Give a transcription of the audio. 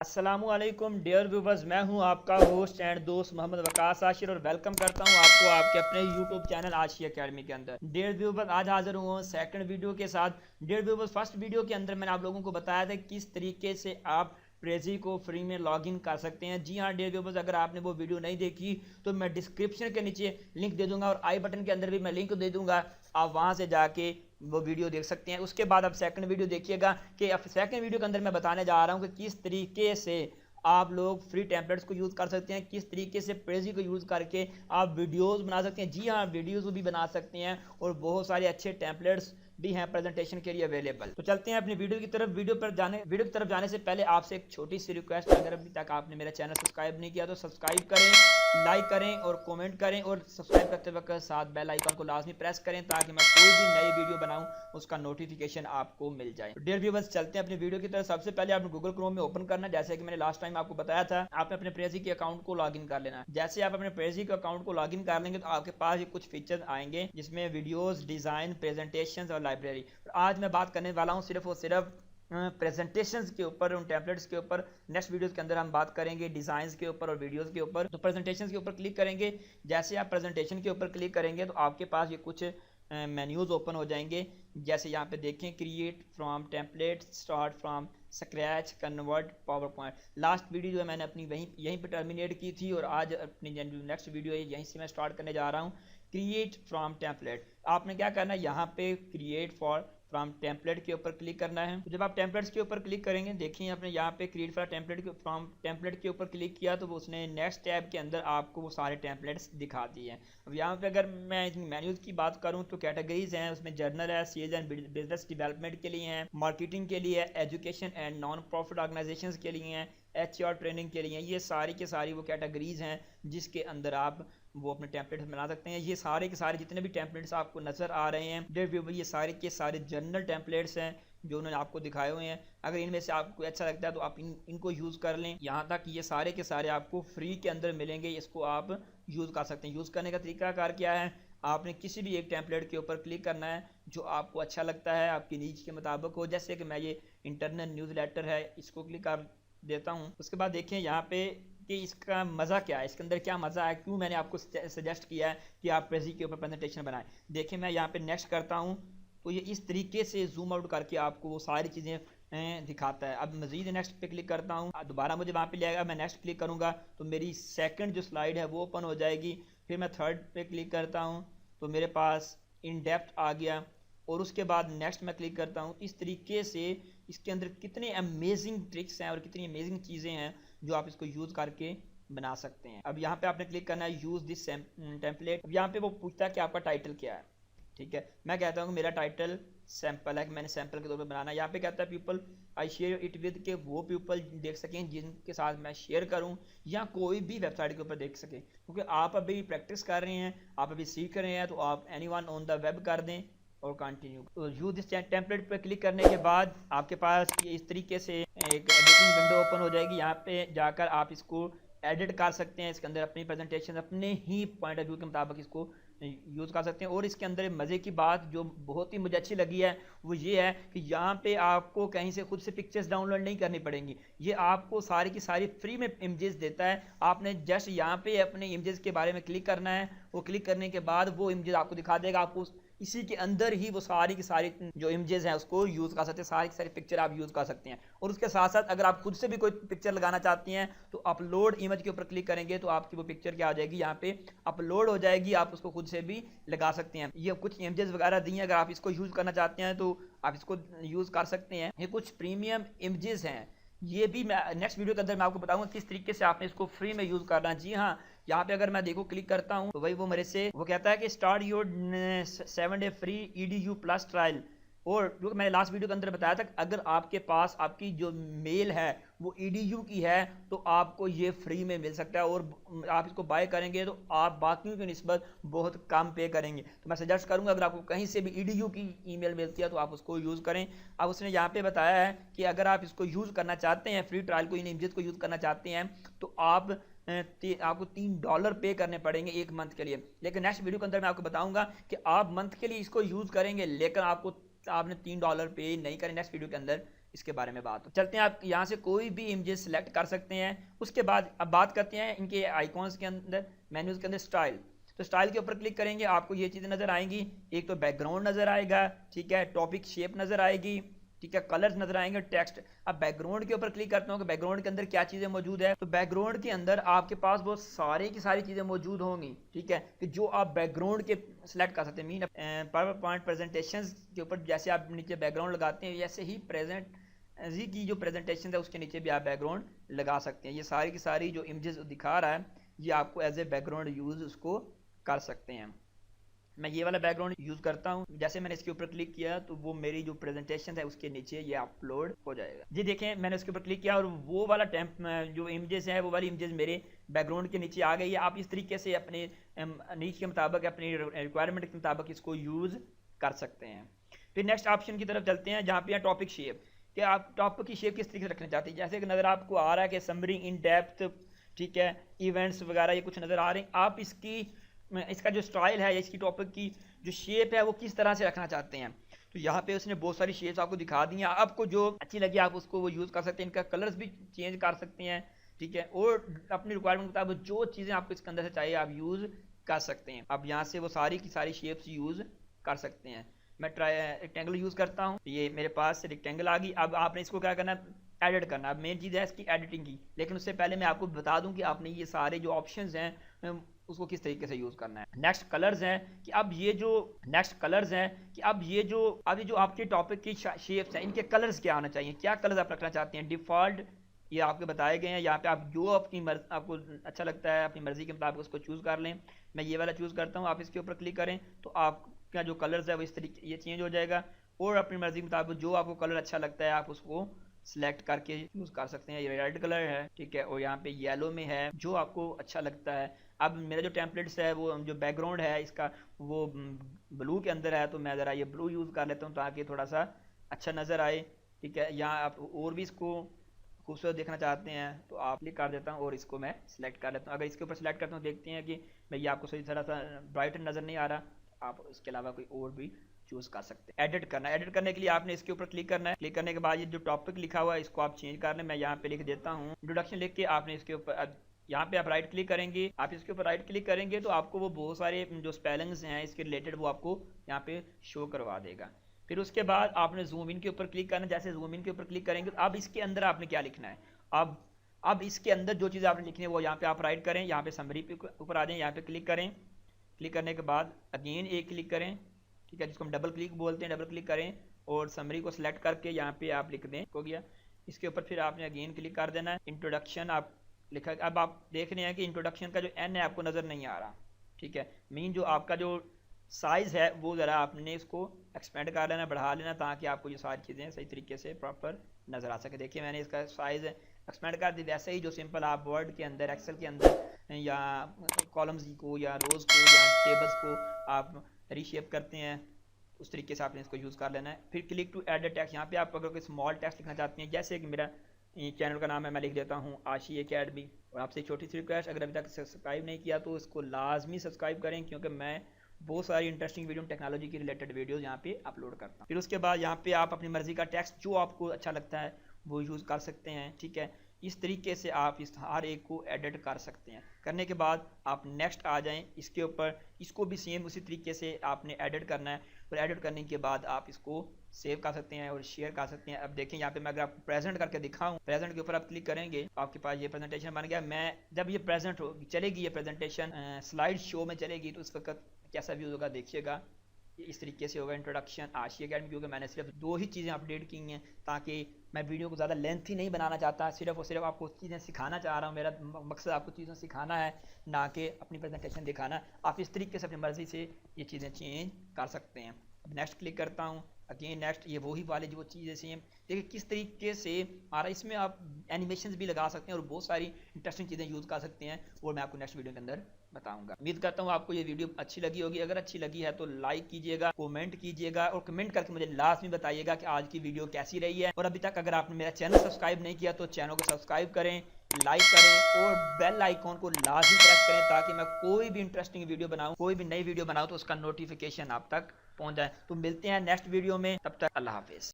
अस्सलामुअलैकुम dear viewers, मैं हूं आपका होस्ट एंड दोस्त मोहम्मद वकास आशिर और वेलकम करता हूं आपको आपके अपने यूट्यूब चैनल आशी एकेडमी के अंदर। डियर व्यूवर्स, आज हाजिर हुआ हूं सेकंड वीडियो के साथ। डियर व्यूवर्स, फर्स्ट वीडियो के अंदर मैंने आप लोगों को बताया था किस तरीके से आप प्रेजी को फ्री में लॉगिन कर सकते हैं। जी हाँ डियर व्यूवर्स, अगर आपने वो वीडियो नहीं देखी तो मैं डिस्क्रिप्शन के नीचे लिंक दे दूंगा और आई बटन के अंदर भी मैं लिंक दे दूंगा, आप वहां से जाके वो वीडियो देख सकते हैं। उसके बाद आप सेकंड वीडियो देखिएगा कि अब सेकंड वीडियो के अंदर मैं बताने जा रहा हूँ कि किस तरीके से आप लोग फ्री टेम्पलेट्स को यूज़ कर सकते हैं, किस तरीके से प्रेजी को यूज़ करके आप वीडियोस बना सकते हैं। जी हाँ, वीडियोस भी बना सकते हैं और बहुत सारे अच्छे टेम्पलेट्स भी हैं प्रेजेंटेशन के लिए अवेलेबल। तो चलते हैं अपनी वीडियो की तरफ। वीडियो की तरफ जाने से पहले आपसे एक छोटी सी रिक्वेस्ट, अगर अभी तक आपने मेरा चैनल सब्सक्राइब नहीं किया तो सब्सक्राइब करें, लाइक करें और कमेंट करें और सब्सक्राइब करते वक्त साथ बेल आइकन को लाजमी प्रेस करें ताकि मैं कोई भी नई वीडियो बनाऊं उसका नोटिफिकेशन आपको मिल जाए। डियर व्यूअर्स, चलते हैं अपनी वीडियो की तरफ। सबसे पहले आपने गूगल क्रोम में ओपन करना, जैसे कि मैंने लास्ट टाइम आपको बताया था, आपने अपने प्रेजी के अकाउंट को लॉगिन कर लेना। जैसे आप अपने प्रेजी के अकाउंट को लॉगिन कर लेंगे तो आपके पास ये कुछ फीचर्स आएंगे जिसमें वीडियोस, डिजाइन, प्रेजेंटेशंस और लाइब्रेरी। आज मैं बात करने वाला हूँ सिर्फ और सिर्फ प्रेजेंटेशंस के ऊपर, उन टेम्पलेट्स के ऊपर। नेक्स्ट वीडियोस के अंदर हम बात करेंगे डिजाइंस के ऊपर और वीडियोस के ऊपर। तो प्रेजेंटेशंस के ऊपर क्लिक करेंगे। जैसे आप प्रेजेंटेशन के ऊपर क्लिक करेंगे तो आपके पास ये कुछ मेन्यूज ओपन हो जाएंगे। जैसे यहाँ पे देखें, create from template, start from scratch, convert, power point. Last video जो है मैंने अपनी यहीं पे टर्मिनेट की थी और आज अपनी नेक्स्ट वीडियो है यहीं से मैं स्टार्ट करने जा रहा हूँ। क्रिएट फ्रॉम टेम्पलेट, आपने क्या करना है, यहाँ पे क्रिएट फॉर फ्रॉम टेम्पलेट के ऊपर क्लिक करना है। तो जब आप टेम्पलेट्स के ऊपर क्लिक करेंगे, देखिए आपने यहाँ पे क्रिएट फॉर टेम्पलेट के फ्रॉम टेम्पलेट के ऊपर क्लिक किया तो वो उसने नेक्स्ट टैब के अंदर आपको वो सारे टेम्पलेट्स दिखा दिए हैं। अब यहाँ पे अगर मैं मेन्यूज की बात करूँ तो कैटेगरीज हैं, उसमें जर्नल है, सेल्स एंड बिजनेस डेवलपमेंट के लिए हैं, मार्केटिंग के लिए, education and non profit organisations के लिए हैं, HR ट्रेनिंग के लिए। ये सारी के सारी वो कैटेगरीज हैं जिसके अंदर आप वो अपने टेम्पलेट्स बना सकते हैं। ये सारे के सारे जितने भी टेम्पलेट्स आपको नजर आ रहे हैं, ये सारे के सारे जनरल टेम्पलेट्स हैं जो उन्होंने आपको दिखाए हुए हैं। अगर इनमें से आपको अच्छा लगता है तो आप इनको यूज़ कर लें। यहाँ तक ये सारे के सारे आपको फ्री के अंदर मिलेंगे, इसको आप यूज़ कर सकते हैं। यूज़ करने का तरीकाकार क्या है, आपने किसी भी एक टेम्पलेट के ऊपर क्लिक करना है जो आपको अच्छा लगता है, आपकी नीज के मुताबिक हो। जैसे कि मैं ये इंटरनल न्यूज़ लेटर है, इसको क्लिक कर देता हूँ। उसके बाद देखें यहाँ पे कि इसका मज़ा क्या है, इसके अंदर क्या मज़ा है, क्यों मैंने आपको सजेस्ट किया है कि आप प्रेजी के ऊपर प्रेजेंटेशन बनाएं। देखिए मैं यहाँ पे नेक्स्ट करता हूँ तो ये इस तरीके से जूम आउट करके आपको वो सारी चीज़ें दिखाता है। अब मज़ीद नेक्स्ट पे क्लिक करता हूँ, दोबारा मुझे वहाँ पे ले आएगा, मैं नेक्स्ट क्लिक करूँगा तो मेरी सेकंड जो स्लाइड है वो ओपन हो जाएगी। फिर मैं थर्ड पे क्लिक करता हूँ तो मेरे पास इन डेप्थ आ गया और उसके बाद नेक्स्ट मैं क्लिक करता हूँ। इस तरीके से इसके अंदर कितने अमेजिंग ट्रिक्स हैं और कितनी अमेजिंग चीज़ें हैं जो आप इसको यूज़ करके बना सकते हैं। अब यहाँ पे आपने क्लिक करना है यूज़ दिस टेम्पलेट। अब यहाँ पे वो पूछता है कि आपका टाइटल क्या है। ठीक है, मैं कहता हूँ कि मेरा टाइटल सैम्पल है, कि मैंने सैम्पल के तौर पर बनाना है। यहाँ पे कहता है people I share it with, के वो पीपल देख सकें जिनके साथ मैं शेयर करूँ या कोई भी वेबसाइट के ऊपर देख सकें। क्योंकि आप अभी प्रैक्टिस कर रहे हैं, आप अभी सीख रहे हैं, तो आप एनीवन ऑन द वेब कर दें और कंटिन्यू। तो यूज दिस टेम्पलेट पर क्लिक करने के बाद आपके पास ये इस तरीके से एक एडिटिंग विंडो ओपन हो जाएगी। यहाँ पे जाकर आप इसको एडिट कर सकते हैं, इसके अंदर अपनी प्रेजेंटेशन अपने ही पॉइंट ऑफ व्यू के मुताबिक इसको यूज़ कर सकते हैं। और इसके अंदर मज़े की बात जो बहुत ही मुझे अच्छी लगी है वो ये है कि यहाँ पे आपको कहीं से खुद से पिक्चर्स डाउनलोड नहीं करनी पड़ेंगी, ये आपको सारी की सारी फ्री में इमेजेस देता है। आपने जस्ट यहाँ पे अपने इमेजेस के बारे में क्लिक करना है, वो क्लिक करने के बाद वो इमेजेस आपको दिखा देगा। आपको इसी के अंदर ही वो सारी की सारी जो इमेजेस हैं उसको यूज़ कर सकते हैं, सारी की सारी पिक्चर आप यूज़ कर सकते हैं। और उसके साथ साथ अगर आप खुद से भी कोई पिक्चर लगाना चाहती हैं तो अपलोड इमेज के ऊपर क्लिक करेंगे तो आपकी वो पिक्चर क्या आ जाएगी, यहाँ पे अपलोड हो जाएगी, आप उसको खुद से भी लगा सकते हैं। ये कुछ इमेजेस वगैरह दी हैं, अगर आप इसको यूज़ करना चाहते हैं तो आप इसको यूज़ कर सकते हैं। ये कुछ प्रीमियम इमेजेस हैं, ये भी मैं नेक्स्ट वीडियो के अंदर मैं आपको बताऊंगा किस तरीके से आपने इसको फ्री में यूज़ करना है। जी हाँ, यहाँ पे अगर मैं देखो क्लिक करता हूँ तो भाई वो मेरे से वो कहता है कि start your 7 day free EDU plus trial. और जो मैंने लास्ट वीडियो के अंदर बताया था, अगर आपके पास आपकी जो मेल है वो EDU की है तो आपको ये फ्री में मिल सकता है और आप इसको बाय करेंगे तो आप बाकियों की निस्बत बहुत कम पे करेंगे। तो मैं सजेस्ट करूंगा अगर आपको कहीं से भी EDU की ईमेल मिलती है तो आप उसको यूज़ करें। अब उसने यहाँ पे बताया है कि अगर आप इसको यूज़ करना चाहते हैं, फ्री ट्रायल को, इन इमेजेस को यूज़ करना चाहते हैं तो आपको $3 पे करने पड़ेंगे एक मंथ के लिए। लेकिन नेक्स्ट वीडियो के अंदर मैं आपको बताऊंगा कि आप मंथ के लिए इसको यूज़ करेंगे लेकिन आपने $3 पे नहीं करें। नेक्स्ट वीडियो के अंदर इसके बारे में बात चलते हैं। आप यहाँ से कोई भी इमेजेस सेलेक्ट कर सकते हैं। उसके बाद अब बात करते हैं इनके आइकॉन्स के अंदर, मेन्यूज के अंदर स्टाइल। तो स्टाइल के ऊपर क्लिक करेंगे, आपको ये चीज़ें नज़र आएंगी। एक तो बैकग्राउंड नज़र आएगा, ठीक है, टॉपिक शेप नज़र आएगी, ठीक है, कलर्स नजर आएंगे, टेक्स्ट। अब बैकग्राउंड के ऊपर क्लिक करता हूँ कि बैकग्राउंड के अंदर क्या चीज़ें मौजूद है। तो बैकग्राउंड के अंदर आपके पास बहुत सारी की सारी चीज़ें मौजूद होंगी, ठीक है, कि जो आप बैकग्राउंड के सिलेक्ट कर सकते हैं। मीन पावर पॉइंट प्रेजेंटेशन के ऊपर जैसे आप नीचे बैकग्राउंड लगाते हैं, वैसे ही प्रेजेंट की जो प्रेजेंटेशन है उसके नीचे भी आप बैकग्राउंड लगा सकते हैं। ये सारी की सारी जो इमेजेस दिखा रहा है, ये आपको एज ए बैकग्राउंड यूज़ उसको कर सकते हैं। मैं ये वाला बैकग्राउंड यूज़ करता हूँ। जैसे मैंने इसके ऊपर क्लिक किया तो वो मेरी जो प्रेजेंटेशन है उसके नीचे ये अपलोड हो जाएगा। जी देखें, मैंने उसके ऊपर क्लिक किया और वो वाला जो इमेजेस है, वो वाली इमेजेस मेरे बैकग्राउंड के नीचे आ गई है। आप इस तरीके से अपने नीच के मुताबिक, अपनी रिक्वायरमेंट के मुताबिक इसको यूज़ कर सकते हैं। फिर नेक्स्ट ऑप्शन की तरफ चलते हैं, जहाँ पे टॉपिक शेप, कि आप टॉपिक की शेप किस तरीके से रखना चाहते हैं। जैसे कि नज़र आपको आ रहा है कि समरी, इन डेप्थ, ठीक है, इवेंट्स वगैरह ये कुछ नज़र आ रहे हैं। आप इसका जो स्टाइल है, इसकी टॉपिक की जो शेप है, वो किस तरह से रखना चाहते हैं। तो यहाँ पे उसने बहुत सारी शेप्स आपको दिखा दी हैं। आपको जो अच्छी लगी आप उसको वो यूज़ कर सकते हैं। इनका कलर्स भी चेंज कर सकते हैं, ठीक है, और अपनी रिक्वायरमेंट के मुताबिक जो चीज़ें आपको इसके अंदर से चाहिए आप यूज़ कर सकते हैं। अब यहाँ से वो सारी की सारी शेप्स यूज़ कर सकते हैं। मैं रेक्टेंगल यूज़ करता हूँ, ये मेरे पास रेक्टेंगल आ गई। अब आपने इसको क्या करना है, एडिट करना। अब मेन चीज़ है इसकी एडिटिंग की, लेकिन उससे पहले मैं आपको बता दूं कि आपने ये सारे जो ऑप्शंस हैं उसको किस तरीके से यूज़ करना है। नेक्स्ट कलर्स हैं कि अब ये जो आपके टॉपिक की शेप्स हैं, इनके कलर्स क्या आना चाहिए, क्या कलर्स आप रखना चाहते हैं। डिफ़ॉल्ट ये आपके बताए गए हैं। यहाँ पे आप जो आपको अच्छा लगता है अपनी मर्ज़ी के मुताबिक उसको चूज़ कर लें। मैं ये वाला चूज़ करता हूँ। आप इसके ऊपर क्लिक करें तो आपका जो कलर्स है वो इस तरीके ये चेंज हो जाएगा, और अपनी मर्ज़ी के मुताबिक जो आपको कलर अच्छा लगता है आप उसको सिलेक्ट करके यूज़ कर सकते हैं। ये रेड कलर है, ठीक है, और यहाँ पे येलो में है, जो आपको अच्छा लगता है। अब मेरा जो टेम्पलेट्स है, वो जो बैकग्राउंड है इसका वो ब्लू के अंदर है, तो मैं ज़रा ये ब्लू यूज़ कर लेता हूँ ताकि थोड़ा सा अच्छा नज़र आए, ठीक है। यहाँ आप और भी इसको खूबसूरत देखना चाहते हैं तो आप क्लिक कर देता हूँ और इसको मैं सिलेक्ट कर लेता हूँ। अगर इसके ऊपर सिलेक्ट करता हूँ, देखते हैं कि भैया आपको सही थोड़ा सा ब्राइट नज़र नहीं आ रहा, आप इसके अलावा कोई और भी चूज़ कर सकते हैं। एडिट करने के लिए आपने इसके ऊपर क्लिक करना है। क्लिक करने के बाद ये जो टॉपिक लिखा हुआ है इसको आप चेंज कर लें। मैं यहाँ पे लिख देता हूँ इंट्रोडक्शन लिख के। आपने इसके ऊपर यहाँ पे आप राइट क्लिक करेंगे। आप इसके ऊपर राइट क्लिक करेंगे तो आपको वो बहुत सारे जो स्पेलिंग्स हैं इसके रिलेटेड वो आपको यहाँ पे शो करवा देगा। फिर उसके बाद आपने जूम इन के ऊपर क्लिक करना है। जैसे जूम इन के ऊपर क्लिक करेंगे तो अब इसके अंदर आपने क्या लिखना है। अब इसके अंदर जो चीज़ आपने लिखनी है वो यहाँ पे आप राइट करें, यहाँ पे समरी पे ऊपर आ जाएं, यहाँ पे क्लिक करें। क्लिक करने के बाद अगेन एक क्लिक करें, ठीक है, जिसको हम डबल क्लिक बोलते हैं। डबल क्लिक करें और समरी को सिलेक्ट करके यहाँ पे आप लिख दें, हो गया। इसके ऊपर फिर आपने अगेन क्लिक कर देना है। इंट्रोडक्शन आप लिखा। अब आप देख रहे हैं कि इंट्रोडक्शन का जो एन है आपको नज़र नहीं आ रहा, ठीक है। मीन जो आपका जो साइज़ है वो ज़रा आपने इसको एक्सपेंड कर लेना, बढ़ा लेना, ताकि आपको ये सारी चीज़ें सही तरीके से प्रॉपर नज़र आ सके। देखिए मैंने इसका साइज़ एक्सपेंड कर दी। वैसे ही जो सिंपल आप वर्ड के अंदर, एक्सेल के अंदर या कॉलम्स को या रोज़ को या टेबल्स को आप रीशेप करते हैं, उस तरीके से आपने इसको यूज़ कर लेना है। फिर क्लिक टू ऐड टेक्स्ट। यहाँ पे आप अगर कोई स्मॉल टेक्स्ट लिखना चाहते हैं, जैसे कि मेरा चैनल का नाम है, मैं लिख देता हूँ आशी एकेडमी। और आपसे छोटी सी रिक्वेस्ट, अगर अभी तक सब्सक्राइब नहीं किया तो इसको लाजमी सब्सक्राइब करें, क्योंकि मैं बहुत सारी इंटरेस्टिंग वीडियो टेक्नोलॉजी की रिलेटेड वीडियोस यहाँ पे अपलोड करता हूँ। फिर उसके बाद यहाँ पे आप अपनी मर्जी का टेक्स्ट जो आपको अच्छा लगता है वो यूज़ कर सकते हैं, ठीक है। इस तरीके से आप इस हर एक को एडिट कर सकते हैं। करने के बाद आप नेक्स्ट आ जाएं, इसके ऊपर इसको भी सेम उसी तरीके से आपने एडिट करना है। और एडिट करने के बाद आप इसको सेव कर सकते हैं और शेयर कर सकते हैं। अब देखें यहाँ पे मैं अगर आपको प्रेजेंट करके दिखाऊं, प्रेजेंट के ऊपर आप क्लिक करेंगे, आपके पास ये प्रेजेंटेशन बन गया। मैं जब ये प्रेजेंट होगी, चलेगी ये प्रेजेंटेशन स्लाइड शो में चलेगी, तो उस वक्त कैसा व्यू होगा देखिएगा। इस तरीके से होगा इंट्रोडक्शन आशी एकेडमी, क्योंकि मैंने सिर्फ 2 ही चीज़ें अपडेट की हैं, ताकि मैं वीडियो को ज़्यादा लेंथी नहीं बनाना चाहता। सिर्फ और सिर्फ आपको चीज़ें सिखाना चाह रहा हूँ। मेरा मकसद आपको चीज़ें सिखाना है, ना कि अपनी प्रेजेंटेशन दिखाना। आप इस तरीके से अपनी मर्ज़ी से ये चीज़ें चेंज कर सकते हैं। अब नेक्स्ट क्लिक करता हूँ, अगेन नेक्स्ट। ये वही वाले जो चीज़ें सेम, देखिए किस तरीके से आ रहा है। इसमें आप एनिमेशंस भी लगा सकते हैं और बहुत सारी इंटरेस्टिंग चीज़ें यूज़ कर सकते हैं, और मैं आपको नेक्स्ट वीडियो के अंदर बताऊंगा। उम्मीद करता हूँ आपको ये वीडियो अच्छी लगी होगी। अगर अच्छी लगी है तो लाइक कीजिएगा, कमेंट कीजिएगा, और कमेंट करके मुझे लास्ट में बताइएगा कि आज की वीडियो कैसी रही है। और अभी तक अगर आपने मेरा चैनल सब्सक्राइब नहीं किया तो चैनल को सब्सक्राइब करें, लाइक करें और बेल आइकॉन को लाजमी प्रेस करें, ताकि मैं कोई भी इंटरेस्टिंग वीडियो बनाऊं, कोई भी नई वीडियो बनाऊं तो उसका नोटिफिकेशन आप तक पहुंच जाए। तो मिलते हैं नेक्स्ट वीडियो में, तब तक अल्लाह हाफिज़।